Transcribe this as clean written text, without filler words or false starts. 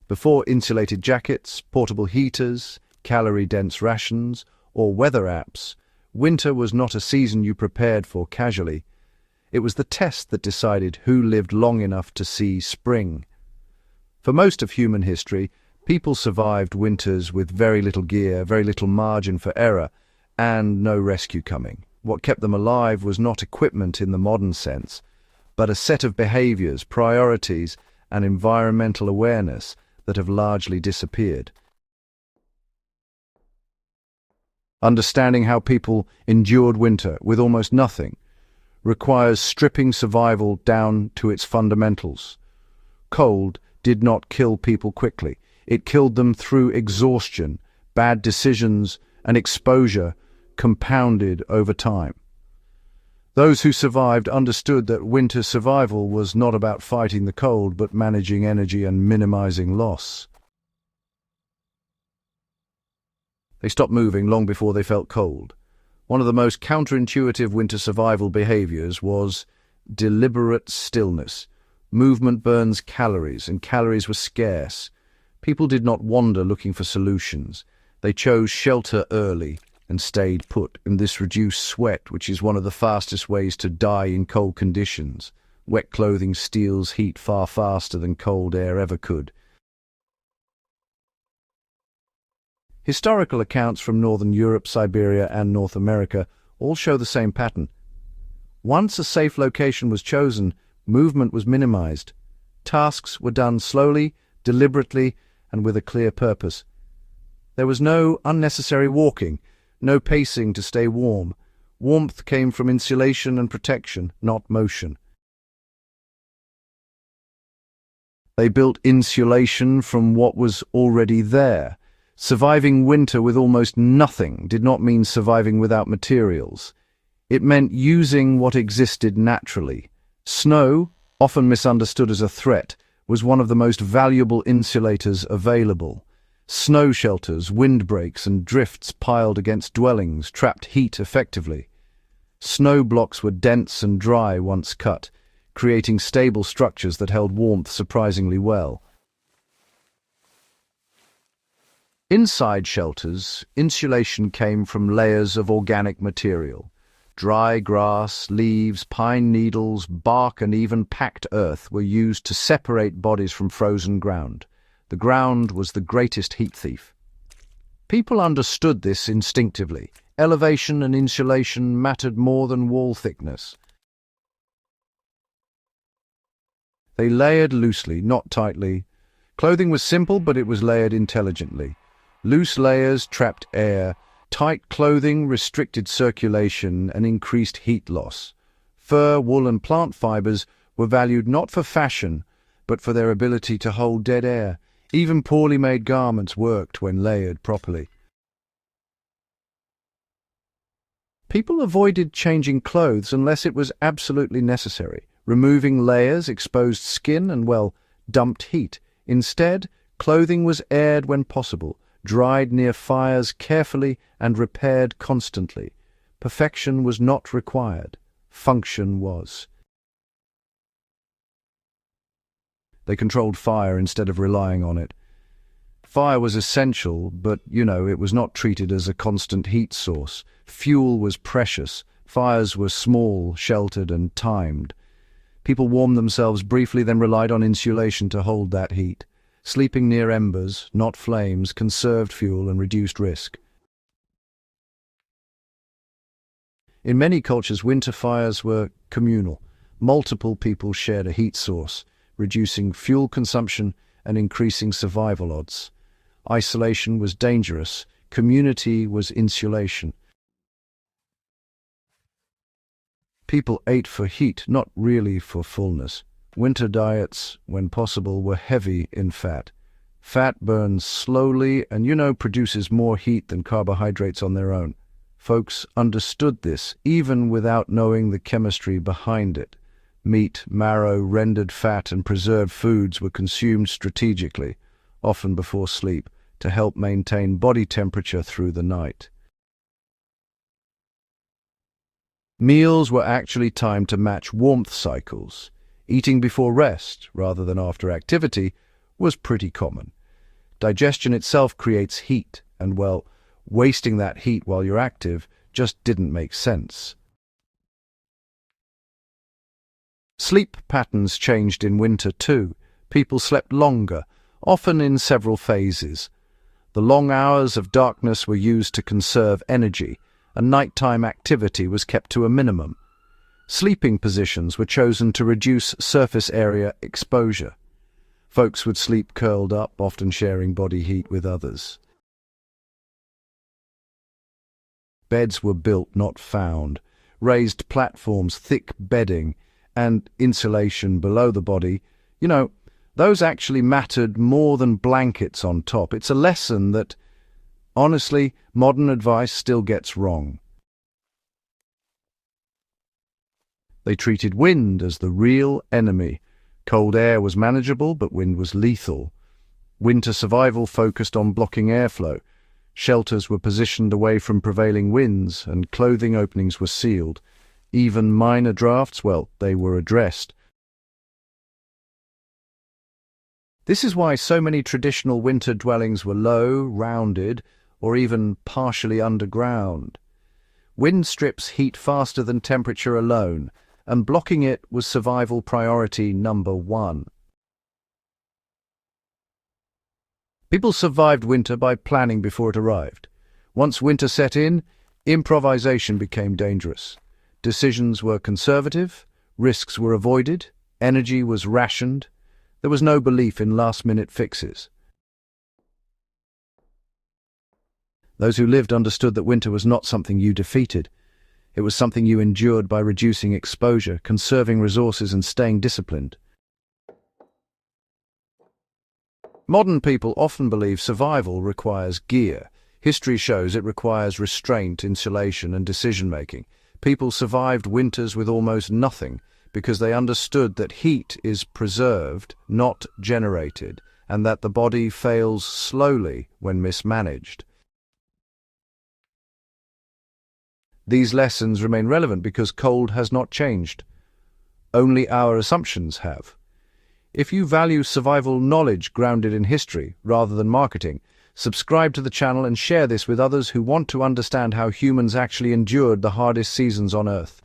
Before insulated jackets, portable heaters, calorie-dense rations, or weather apps, winter was not a season you prepared for casually. It was the test that decided who lived long enough to see spring. For most of human history, people survived winters with very little gear, very little margin for error, and no rescue coming. What kept them alive was not equipment in the modern sense, but a set of behaviors, priorities, and environmental awareness that have largely disappeared. Understanding how people endured winter with almost nothing requires stripping survival down to its fundamentals. Cold did not kill people quickly. It killed them through exhaustion, bad decisions, and exposure compounded over time. Those who survived understood that winter survival was not about fighting the cold, but managing energy and minimizing loss. They stopped moving long before they felt cold. One of the most counterintuitive winter survival behaviors was deliberate stillness. Movement burns calories, and calories were scarce. People did not wander looking for solutions. They chose shelter early and stayed put, and this reduced sweat, which is one of the fastest ways to die in cold conditions. Wet clothing steals heat far faster than cold air ever could. Historical accounts from Northern Europe, Siberia, and North America all show the same pattern. Once a safe location was chosen, movement was minimized. Tasks were done slowly, deliberately, and with a clear purpose. There was no unnecessary walking, no pacing to stay warm. Warmth came from insulation and protection, not motion. They built insulation from what was already there. Surviving winter with almost nothing did not mean surviving without materials. It meant using what existed naturally. Snow, often misunderstood as a threat, was one of the most valuable insulators available. Snow shelters, windbreaks, and drifts piled against dwellings trapped heat effectively. Snow blocks were dense and dry once cut, creating stable structures that held warmth surprisingly well. Inside shelters, insulation came from layers of organic material. Dry grass, leaves, pine needles, bark, and even packed earth were used to separate bodies from frozen ground. The ground was the greatest heat thief. People understood this instinctively. Elevation and insulation mattered more than wall thickness. They layered loosely, not tightly. Clothing was simple, but it was layered intelligently. Loose layers trapped air. Tight clothing restricted circulation and increased heat loss. Fur, wool, and plant fibers were valued not for fashion, but for their ability to hold dead air. Even poorly made garments worked when layered properly. People avoided changing clothes unless it was absolutely necessary. Removing layers exposed skin and, dumped heat. Instead, clothing was aired when possible, dried near fires carefully, and repaired constantly. Perfection was not required. Function was. They controlled fire instead of relying on it. Fire was essential, but, it was not treated as a constant heat source. Fuel was precious. Fires were small, sheltered, and timed. People warmed themselves briefly, then relied on insulation to hold that heat. Sleeping near embers, not flames, conserved fuel and reduced risk. In many cultures, winter fires were communal. Multiple people shared a heat source, reducing fuel consumption and increasing survival odds. Isolation was dangerous. Community was insulation. People ate for heat, not really for fullness. Winter diets, when possible, were heavy in fat. Fat burns slowly and, produces more heat than carbohydrates on their own. Folks understood this, even without knowing the chemistry behind it. Meat, marrow, rendered fat, and preserved foods were consumed strategically, often before sleep, to help maintain body temperature through the night. Meals were actually timed to match warmth cycles. Eating before rest, rather than after activity, was pretty common. Digestion itself creates heat, and well, wasting that heat while you're active just didn't make sense. Sleep patterns changed in winter too. People slept longer, often in several phases. The long hours of darkness were used to conserve energy, and nighttime activity was kept to a minimum. Sleeping positions were chosen to reduce surface area exposure. Folks would sleep curled up, often sharing body heat with others. Beds were built, not found. Raised platforms, thick bedding, and insulation below the body, those actually mattered more than blankets on top. It's a lesson that, honestly, modern advice still gets wrong. They treated wind as the real enemy. Cold air was manageable, but wind was lethal. Winter survival focused on blocking airflow. Shelters were positioned away from prevailing winds, and clothing openings were sealed. Even minor drafts, they were addressed. This is why so many traditional winter dwellings were low, rounded, or even partially underground. Wind strips heat faster than temperature alone, and blocking it was survival priority number one. People survived winter by planning before it arrived. Once winter set in, improvisation became dangerous. Decisions were conservative, risks were avoided, energy was rationed. There was no belief in last-minute fixes. Those who lived understood that winter was not something you defeated. It was something you endured by reducing exposure, conserving resources, and staying disciplined. Modern people often believe survival requires gear. History shows it requires restraint, insulation, and decision-making. People survived winters with almost nothing because they understood that heat is preserved, not generated, and that the body fails slowly when mismanaged. These lessons remain relevant because cold has not changed. Only our assumptions have. If you value survival knowledge grounded in history rather than marketing, subscribe to the channel and share this with others who want to understand how humans actually endured the hardest seasons on Earth.